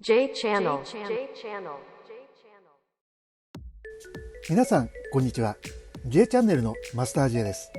J Channel。 皆さんこんにちは。 J チャンネルのマスター J です。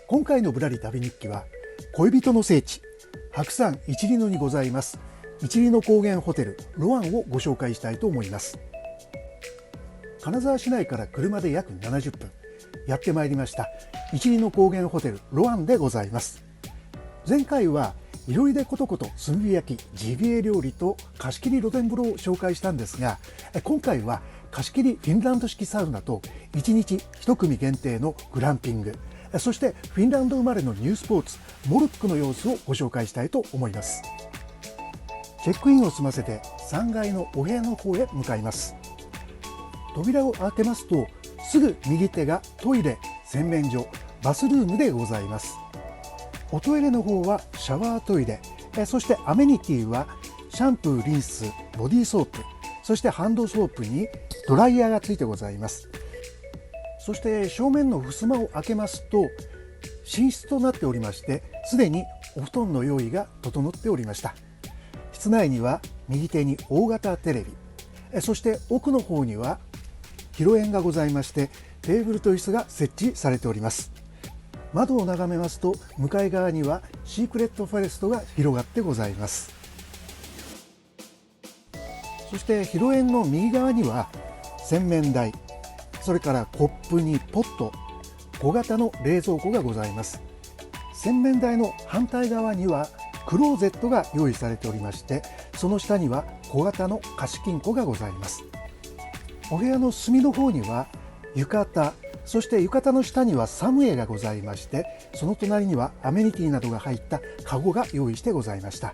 今回のぶらり旅日記は恋人の聖地白山一里野にございます一里野高原ホテルロワンをご紹介したいと思います。金沢市内から車で約70分やってまいりました一里野高原ホテルロワンでございます。前回はいろりでことこと炭火焼きジビエ料理と貸し切り露天風呂を紹介したんですが、今回は貸し切りフィンランド式サウナと1日1組限定のグランピング、そしてフィンランド生まれのニュースポーツモルックの様子をご紹介したいと思います。チェックインを済ませて3階のお部屋の方へ向かいます。扉を開けますとすぐ右手がトイレ、洗面所、バスルームでございます。おトイレの方はシャワートイレ、そしてアメニティはシャンプー、リンス、ボディーソープ、そしてハンドソープにドライヤーがついてございます。そして正面の襖を開けますと寝室となっておりまして、すでにお布団の用意が整っておりました。室内には右手に大型テレビ、そして奥の方には広縁がございましてテーブルと椅子が設置されております。窓を眺めますと向かい側にはシークレットフォレストが広がってございます。そして広縁の右側には洗面台、それからコップにポット、小型の冷蔵庫がございます。洗面台の反対側にはクローゼットが用意されておりまして、その下には小型の貸金庫がございます。お部屋の隅の方には浴衣、そして浴衣の下にはサムエがございまして、その隣にはアメニティなどが入ったカゴが用意してございました。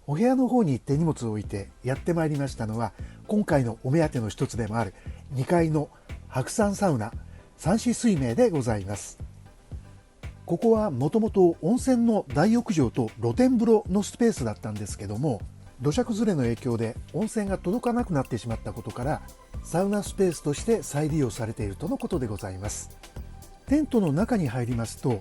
お部屋の方に手荷物を置いてやってまいりましたのは、今回のお目当ての一つでもある2階の白山サウナ三子水明でございます。ここはもともと温泉の大浴場と露天風呂のスペースだったんですけども、土砂崩れの影響で温泉が届かなくなってしまったことからサウナスペースとして再利用されているとのことでございます。テントの中に入りますと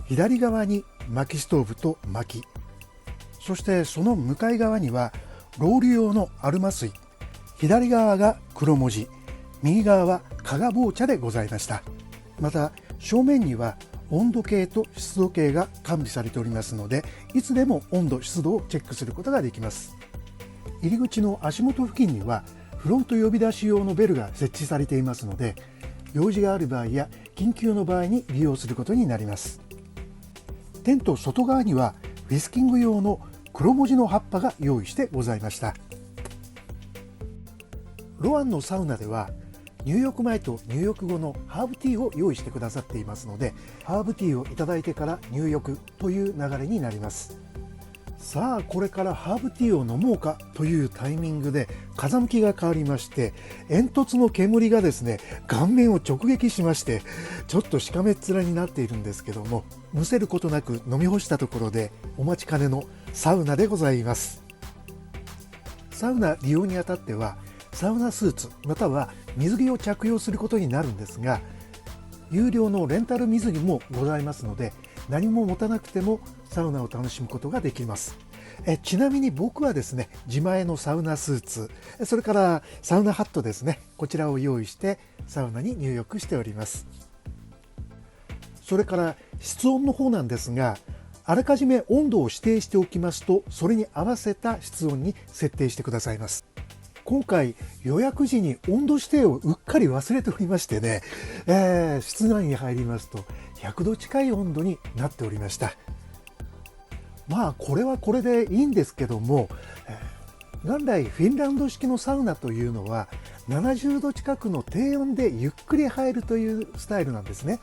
左側に薪ストーブと薪、そしてその向かい側にはロウリュ用のアルマ水、左側が黒文字、右側は加賀棒茶でございました。また正面には温度計と湿度計が完備されておりますので、いつでも温度湿度をチェックすることができます。入り口の足元付近にはフロント呼び出し用のベルが設置されていますので、用事がある場合や緊急の場合に利用することになります。テント外側にはウィスキング用の黒文字の葉っぱが用意してございました。ロワンのサウナでは入浴前と入浴後のハーブティーを用意してくださっていますので、ハーブティーをいただいてから入浴という流れになります。さあこれからハーブティーを飲もうかというタイミングで風向きが変わりまして、煙突の煙がですね顔面を直撃しまして、ちょっとしかめっ面になっているんですけども、むせることなく飲み干したところでお待ちかねのサウナでございます。サウナ利用にあたってはサウナスーツまたは水着を着用することになるんですが、有料のレンタル水着もございますので、何も持たなくてもサウナを楽しむことができます。ちなみに僕はですね、自前のサウナスーツ、それからサウナハットですね、こちらを用意してサウナに入浴しております。それから室温の方なんですが、あらかじめ温度を指定しておきますと、それに合わせた室温に設定してくださいます。今回予約時に温度指定をうっかり忘れておりましてね、室内に入りますと100度近い温度になっておりました。まあこれはこれでいいんですけども、元来フィンランド式のサウナというのは70度近くの低温でゆっくり入るというスタイルなんですね。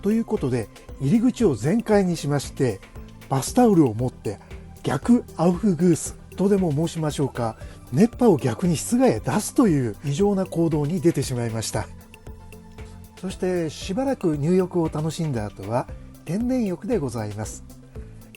ということで入り口を全開にしまして、バスタオルを持って逆アウフグースとでも申しましょうか、熱波を逆に室外へ出すという異常な行動に出てしまいました。そしてしばらく入浴を楽しんだ後は天然浴でございます。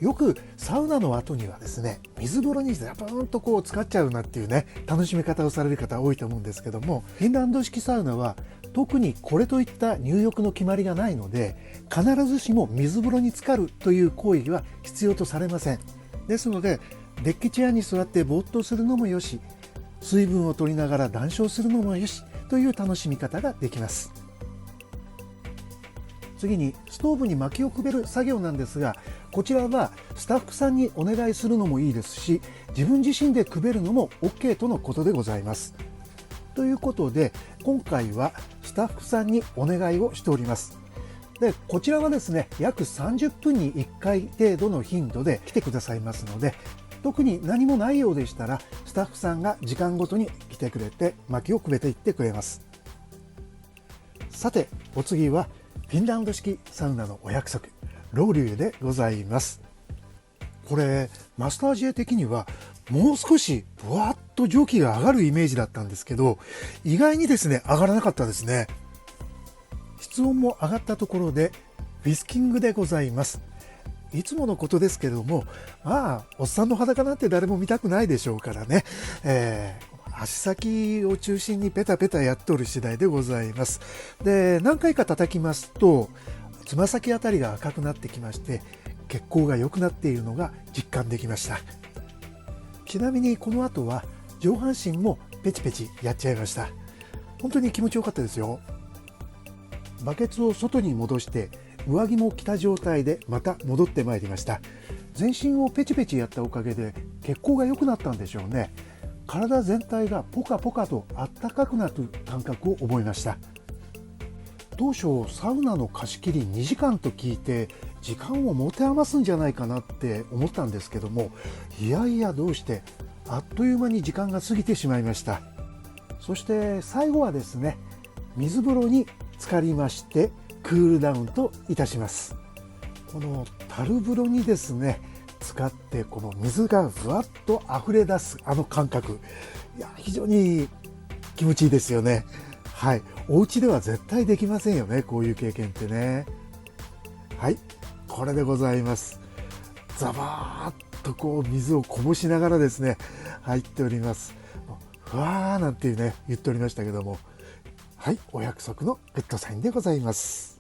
よくサウナの後にはですね、水風呂にザブーンと使っちゃうなっていうね、楽しみ方をされる方多いと思うんですけども、フィンランド式サウナは特にこれといった入浴の決まりがないので、必ずしも水風呂に浸かるという行為は必要とされません。ですのでデッキチェアに座ってぼーっとするのもよし、水分を取りながら談笑するのもよしという楽しみ方ができます。次にストーブに薪をくべる作業なんですが、こちらはスタッフさんにお願いするのもいいですし、自分自身でくべるのも OK とのことでございます。ということで今回はスタッフさんにお願いをしております。でこちらはですね、約30分に1回程度の頻度で来てくださいますので、特に何もないようでしたらスタッフさんが時間ごとに来てくれて薪をくべていってくれます。さてお次はフィンランド式サウナのお約束、ロウリュでございます。これマスター J 的にはもう少しぶわっと蒸気が上がるイメージだったんですけど、意外にですね上がらなかったですね。室温も上がったところでウィスキングでございます。いつものことですけれども、おっさんの裸なんて誰も見たくないでしょうからね、足先を中心にペタペタやっとる次第でございます。で何回か叩きますとつま先あたりが赤くなってきまして、血行が良くなっているのが実感できました。ちなみにこの後は上半身もペチペチやっちゃいました。本当に気持ちよかったですよ。バケツを外に戻して上着も着た状態でまた戻ってまいりました。全身をペチペチやったおかげで血行が良くなったんでしょうね。体全体がポカポカとあったかくなる感覚を覚えました。当初サウナの貸し切り2時間と聞いて時間を持て余すんじゃないかなって思ったんですけども、いやいやどうしてあっという間に時間が過ぎてしまいました。そして最後はですね、水風呂に浸かりましてクールダウンといたします。この樽風呂にですね使ってこの水がふわっと溢れ出すあの感覚、いや非常に気持ちいいですよね。はい、お家では絶対できませんよね、こういう経験ってね。はい、これでございます。ザバーッとこう水をこぼしながらですね入っております。ふわーなんていうね言っておりましたけども、はい、お約束のグッドサインでございます。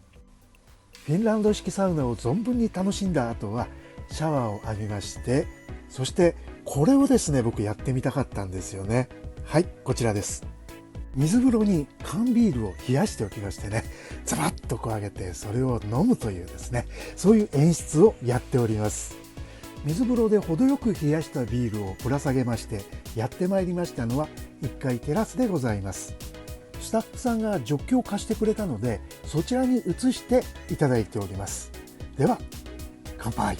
フィンランド式サウナを存分に楽しんだ後はシャワーを浴びまして、そしてこれをですね僕やってみたかったんですよね。はい、こちらです。水風呂に缶ビールを冷やしておきましてね、ザバッとこう上げてそれを飲むというですね、そういう演出をやっております。水風呂で程よく冷やしたビールをぶら下げましてやってまいりましたのは1階テラスでございます。スタッフさんがジョッキを貸してくれたのでそちらに移していただいております。では乾杯。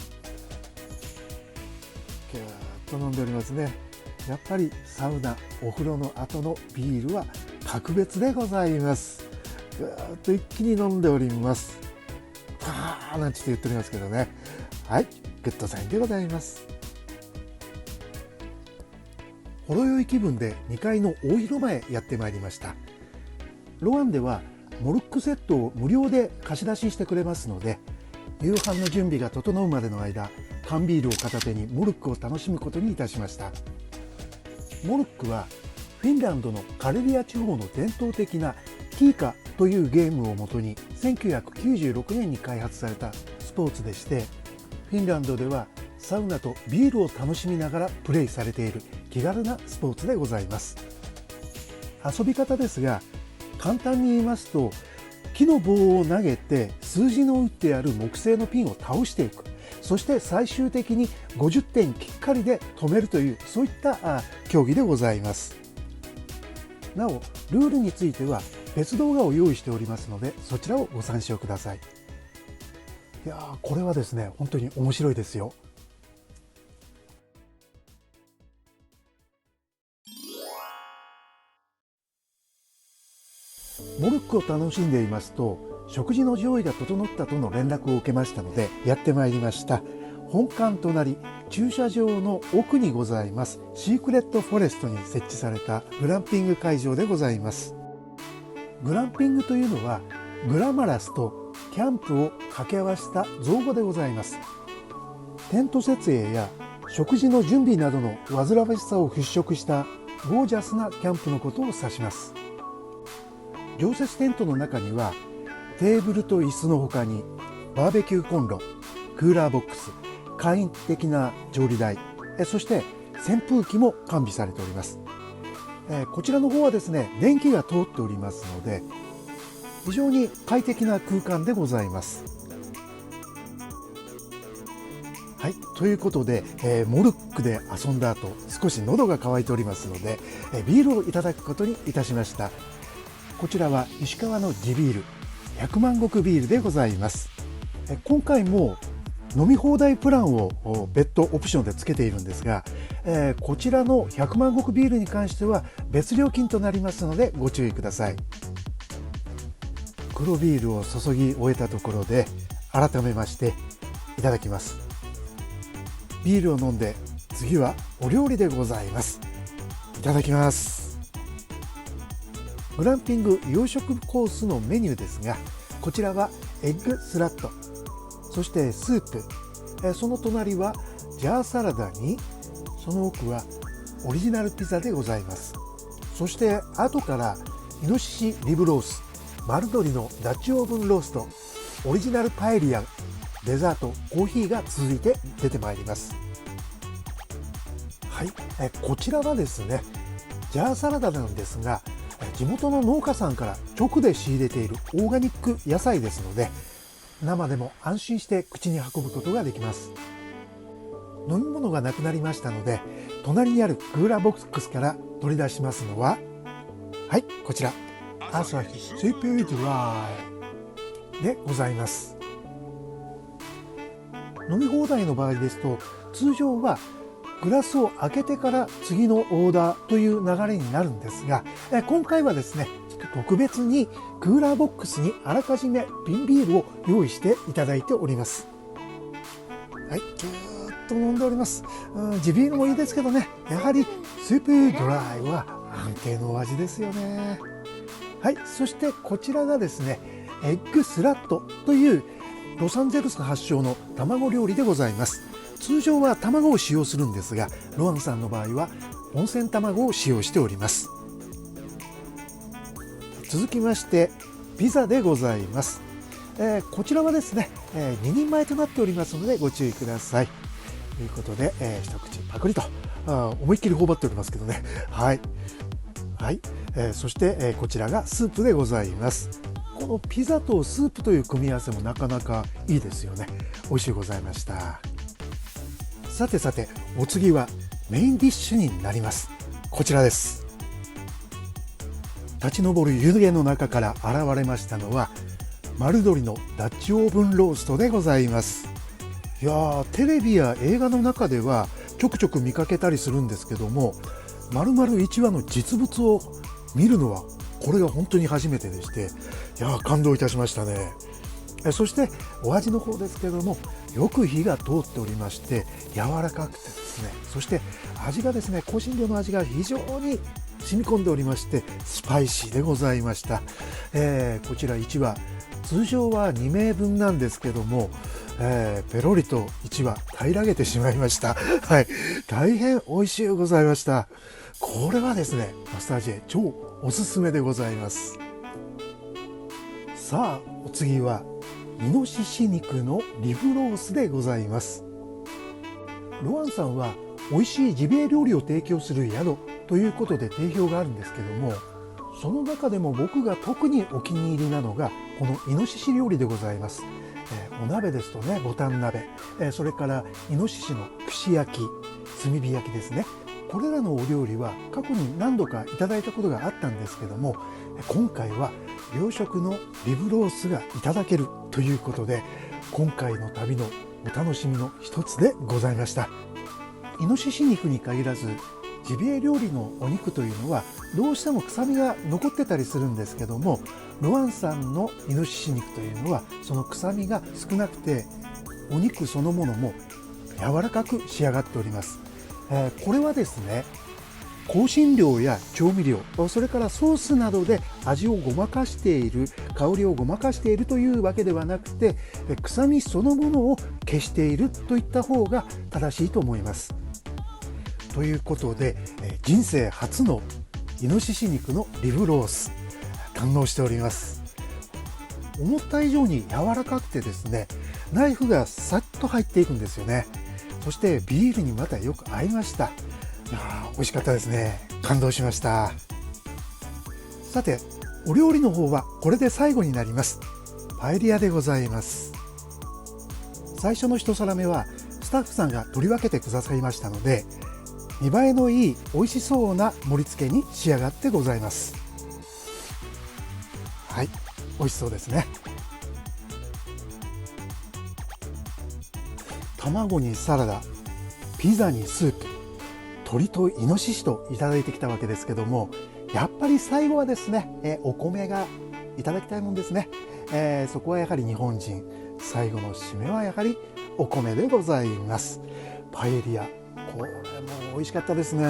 キューッと飲んでおりますね。やっぱりサウナお風呂の後のビールは格別でございます。ぐーっと一気に飲んでおります。パーなんて言っておりますけどね。はい、グッドサインでございます。ほろ酔い気分で2階の大広間へやってまいりました。ロアンではモルックセットを無料で貸し出ししてくれますので、夕飯の準備が整うまでの間缶ビールを片手にモルックを楽しむことにいたしました。モルックはフィンランドのカレリア地方の伝統的なキーカというゲームをもとに1996年に開発されたスポーツでして、フィンランドではサウナとビールを楽しみながらプレイされている気軽なスポーツでございます。遊び方ですが簡単に言いますと、木の棒を投げて数字の打ってある木製のピンを倒していく、そして最終的に50点きっかりで止めるという、そういった競技でございます。なおルールについては別動画を用意しておりますのでそちらをご参照ください。いやー、これはですね本当に面白いですよ。モルックを楽しんでいますと食事の用意が整ったとの連絡を受けましたのでやってまいりました。本館隣駐車場の奥にございますシークレットフォレストに設置されたグランピング会場でございます。グランピングというのはグラマラスとキャンプを掛け合わせた造語でございます。テント設営や食事の準備などの煩わしさを払拭したゴージャスなキャンプのことを指します。常設テントの中にはテーブルと椅子の他にバーベキューコンロ、クーラーボックス、簡易的な調理台、そして扇風機も完備されております。こちらの方はですね、電気が通っておりますので非常に快適な空間でございます。はい、ということで、モルックで遊んだ後少し喉が渇いておりますので、ビールをいただくことにいたしました。こちらは石川の地ビール百万石ビールでございます。今回も飲み放題プランを別途オプションで付けているんですが、こちらの百万石ビールに関しては別料金となりますのでご注意ください。黒ビールを注ぎ終えたところで改めましていただきます。ビールを飲んで次はお料理でございます。いただきます。グランピング洋食コースのメニューですが、こちらはエッグスラット、そしてスープ、その隣はジャーサラダに、その奥はオリジナルピザでございます。そして後からイノシシリブロース、丸鶏のダッチオーブンロースト、オリジナルパエリア、デザート、コーヒーが続いて出てまいります。はい、こちらはですね、ジャーサラダなんですが、地元の農家さんから直で仕入れているオーガニック野菜ですので、生でも安心して口に運ぶことができます。飲み物がなくなりましたので、隣にあるクーラーボックスから取り出しますのは、はい、こちらアサヒスーパードライでございます。飲み放題の場合ですと、通常はグラスを開けてから次のオーダーという流れになるんですが、今回はですね、ちょっと特別にクーラーボックスにあらかじめ瓶ビールを用意していただいております。はい、ぎゅーっと飲んでおります。地ビールもいいですけどね、やはりスープドライは安定のお味ですよね。はい、そしてこちらがですね、エッグスラットというロサンゼルス発祥の卵料理でございます。通常は卵を使用するんですが、ロアンさんの場合は温泉卵を使用しております。続きましてピザでございます。こちらはですね、2人前となっておりますのでご注意ください。ということで、一口パクリと思いっきり頬張っておりますけどね。はい、はい、そして、こちらがスープでございます。このピザとスープという組み合わせもなかなかいいですよね。美味しゅうございました。さてさて、お次はメインディッシュになります。こちらです。立ち上る湯気の中から現れましたのは丸鶏のダッチオーブンローストでございます。いやー、テレビや映画の中ではちょくちょく見かけたりするんですけども、丸々1羽の実物を見るのはこれが本当に初めてでして、いやー、感動いたしましたね。そしてお味の方ですけども、よく火が通っておりまして柔らかくてですね、そして味がですね、香辛料の味が非常に染み込んでおりましてスパイシーでございました。こちら1羽通常は2名分なんですけども、ペロリと1羽平らげてしまいました。はい、大変美味しゅうございました。これはですね、マスター J 超おすすめでございます。さあ、お次はイノシシ肉のリブロースでございます。ロアンさんは美味しいジビエ料理を提供する宿ということで定評があるんですけども、その中でも僕が特にお気に入りなのがこのイノシシ料理でございます。お鍋ですとね、ボタン鍋、それからイノシシの串焼き、炭火焼きですね。これらのお料理は過去に何度かいただいたことがあったんですけども、今回は洋食のリブロースがいただけるということで、今回の旅のお楽しみの一つでございました。イノシシ肉に限らずジビエ料理のお肉というのはどうしても臭みが残ってたりするんですけども、ロアンさんのイノシシ肉というのはその臭みが少なくて、お肉そのものも柔らかく仕上がっております。これはですね、香辛料や調味料、それからソースなどで味をごまかしている、香りをごまかしているというわけではなくて、臭みそのものを消しているといった方が正しいと思います。ということで、人生初のイノシシ肉のリブロース、堪能しております。思った以上に柔らかくてですね、ナイフがさっと入っていくんですよね。そしてビールにまたよく合いました。美味しかったですね。感動しました。さて、お料理の方はこれで最後になります。パエリアでございます。最初の一皿目はスタッフさんが取り分けてくださいましたので、見栄えのいい美味しそうな盛り付けに仕上がってございます。はい、美味しそうですね。卵にサラダ、ピザにスープ、鶏とイノシシといただいてきたわけですけども、やっぱり最後はですね、お米がいただきたいもんですね。そこはやはり日本人、最後の締めはやはりお米でございます。パエリア、これも美味しかったですね。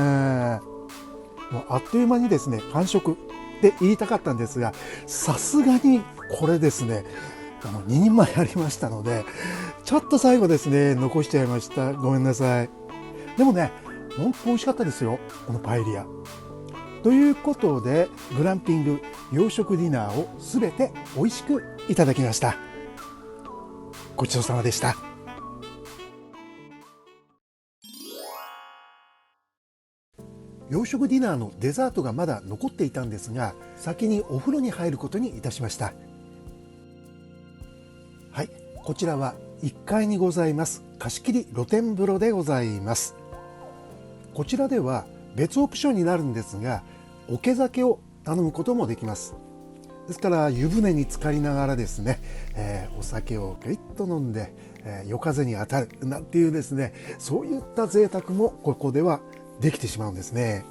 もうあっという間にですね、完食で言いたかったんですが、さすがにこれですね、2人前ありましたので、ちょっと最後ですね、残しちゃいました。ごめんなさい。でもね、本当美味しかったですよ、このパエリア。ということで、グランピング洋食ディナーをすべて美味しくいただきました。ごちそうさまでした。洋食ディナーのデザートがまだ残っていたんですが、先にお風呂に入ることにいたしました。はい、こちらは1階にございます貸し切り露天風呂でございます。こちらでは別オプションになるんですが、桶酒を頼むこともできます。ですから湯船に浸かりながらですね、お酒をグイッと飲んで、夜風に当たるなんていうですね、そういった贅沢もここではできてしまうんですね。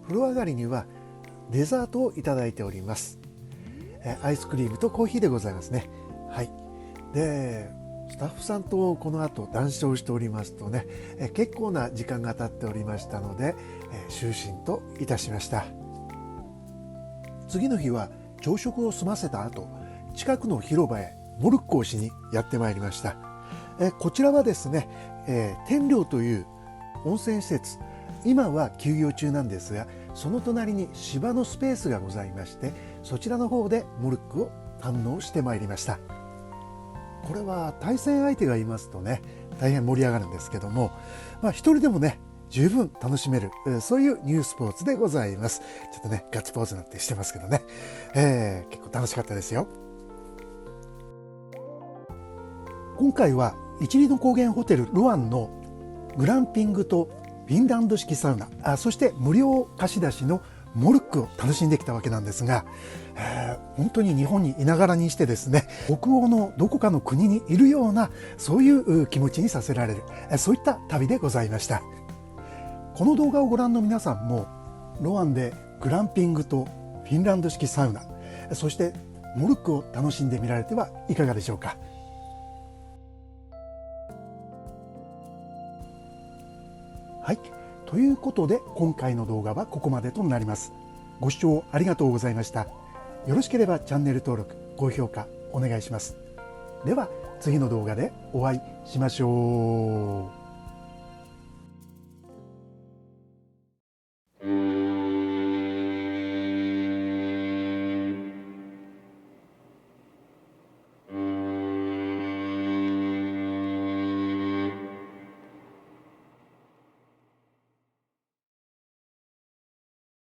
風呂上がりにはデザートをいただいております。アイスクリームとコーヒーでございますね。はい。で、スタッフさんとこの後談笑しておりますとね、結構な時間が経っておりましたので、就寝といたしました。次の日は朝食を済ませた後、近くの広場へモルックをしにやってまいりました。こちらはですね、天領という温泉施設、今は休業中なんですが、その隣に芝のスペースがございまして、そちらの方でモルックを堪能してまいりました。これは対戦相手がいますとね、大変盛り上がるんですけども、一人でもね、十分楽しめる、そういうニュースポーツでございます。ちょっとね、ガッツポーズなんてしてますけどね、結構楽しかったですよ。今回は一里の高原ホテルロアンのグランピングとフィンランド式サウナ、そして無料貸し出しのモルックを楽しんできたわけなんですが、本当に日本にいながらにしてですね、北欧のどこかの国にいるような、そういう気持ちにさせられる、そういった旅でございました。この動画をご覧の皆さんも、ロアンでグランピングとフィンランド式サウナ、そしてモルックを楽しんでみられてはいかがでしょうか。はい、ということで今回の動画はここまでとなります。ご視聴ありがとうございました。よろしければチャンネル登録、高評価お願いします。では次の動画でお会いしましょう。